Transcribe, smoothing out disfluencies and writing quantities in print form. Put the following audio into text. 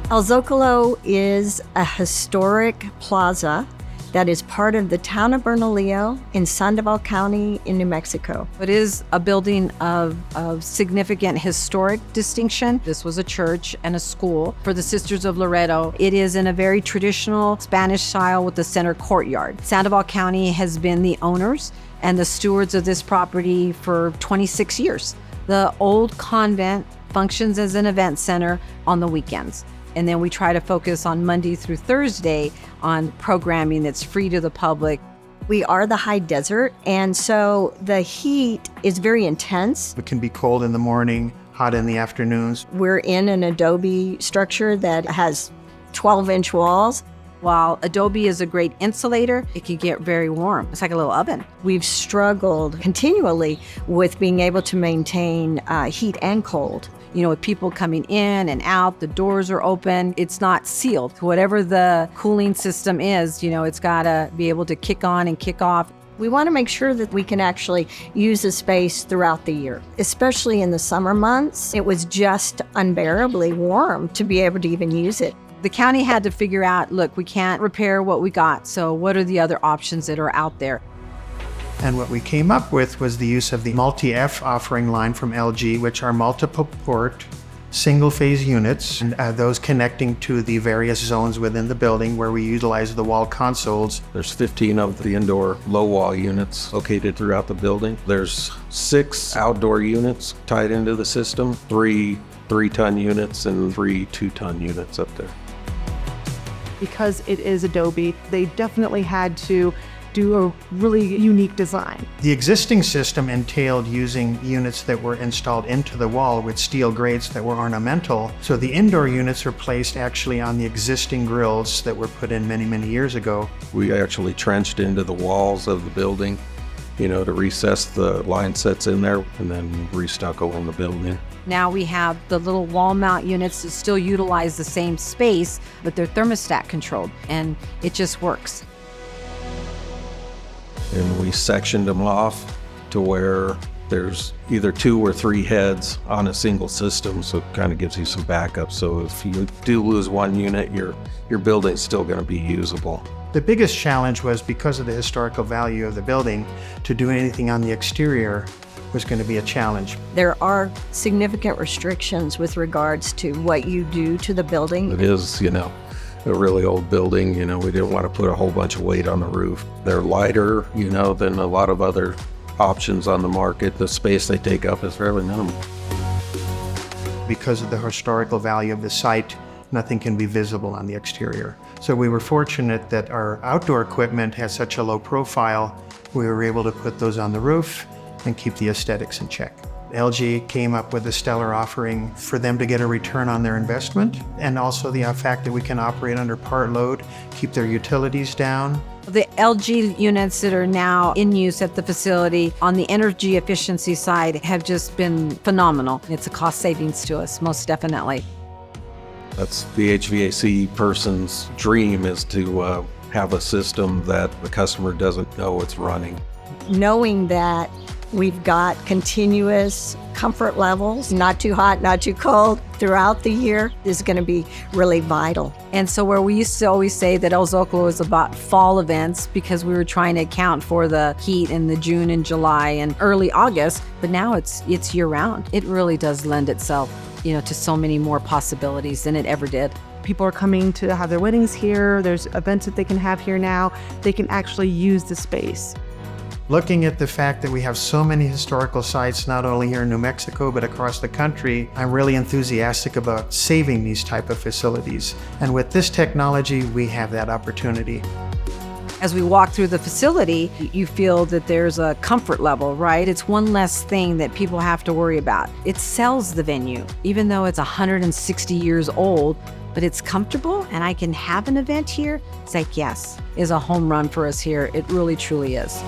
El Zócalo is a historic plaza that is part of the town of Bernalillo in Sandoval County in New Mexico. It is a building of significant historic distinction. This was a church and a school for the Sisters of Loreto. It is in a very traditional Spanish style with the center courtyard. Sandoval County has been the owners and the stewards of this property for 26 years. The old convent functions as an event center on the weekends. And then we try to focus on Monday through Thursday on programming that's free to the public. We are the high desert, and so the heat is very intense. It can be cold in the morning, hot in the afternoons. We're in an adobe structure that has 12-inch walls. While adobe is a great insulator, it can get very warm. It's like a little oven. We've struggled continually with being able to maintain heat and cold. You know, with people coming in and out, the doors are open. It's not sealed. Whatever the cooling system is, you know, it's got to be able to kick on and kick off. We want to make sure that we can actually use the space throughout the year, especially in the summer months. It was just unbearably warm to be able to even use it. The county had to figure out, look, we can't repair what we got, so what are the other options that are out there? And what we came up with was the use of the multi-F offering line from LG, which are multiple port, single-phase units, and those connecting to the various zones within the building where we utilize the wall consoles. There's 15 of the indoor low-wall units located throughout the building. There's 6 outdoor units tied into the system, 3 3-ton units and 3 2-ton units up there. Because it is Adobe, they definitely had to do a really unique design. The existing system entailed using units that were installed into the wall with steel grates that were ornamental. So the indoor units are placed actually on the existing grills that were put in many, many years ago. We actually trenched into the walls of the building, you know, to recess the line sets in there and then restucco on the building. Now we have the little wall mount units that still utilize the same space, but they're thermostat controlled, and it just works. And we sectioned them off to where there's either 2 or 3 heads on a single system, so it kind of gives you some backup. So if you do lose one unit, your building's still going to be usable. The biggest challenge was, because of the historical value of the building, to do anything on the exterior was going to be a challenge. There are significant restrictions with regards to what you do to the building. It is, you know, a really old building. You know, we didn't want to put a whole bunch of weight on the roof. They're lighter, you know, than a lot of other options on the market. The space they take up is fairly minimal. Because of the historical value of the site, nothing can be visible on the exterior. So we were fortunate that our outdoor equipment has such a low profile. We were able to put those on the roof and keep the aesthetics in check. LG came up with a stellar offering for them to get a return on their investment, and also the fact that we can operate under part load, keep their utilities down. The LG units that are now in use at the facility on the energy efficiency side have just been phenomenal. It's a cost savings to us, most definitely. That's the HVAC person's dream, is to have a system that the customer doesn't know it's running. Knowing that we've got continuous comfort levels, not too hot, not too cold, throughout the year is going to be really vital. And so where we used to always say that El Zócalo is about fall events because we were trying to account for the heat in the June and July and early August, but now it's year round. It really does lend itself, you know, to so many more possibilities than it ever did. People are coming to have their weddings here. There's events that they can have here now. They can actually use the space. Looking at the fact that we have so many historical sites, not only here in New Mexico, but across the country, I'm really enthusiastic about saving these type of facilities. And with this technology, we have that opportunity. As we walk through the facility, you feel that there's a comfort level, right? It's one less thing that people have to worry about. It sells the venue, even though it's 160 years old, but it's comfortable and I can have an event here. It's like, yes, is a home run for us here. It really, truly is.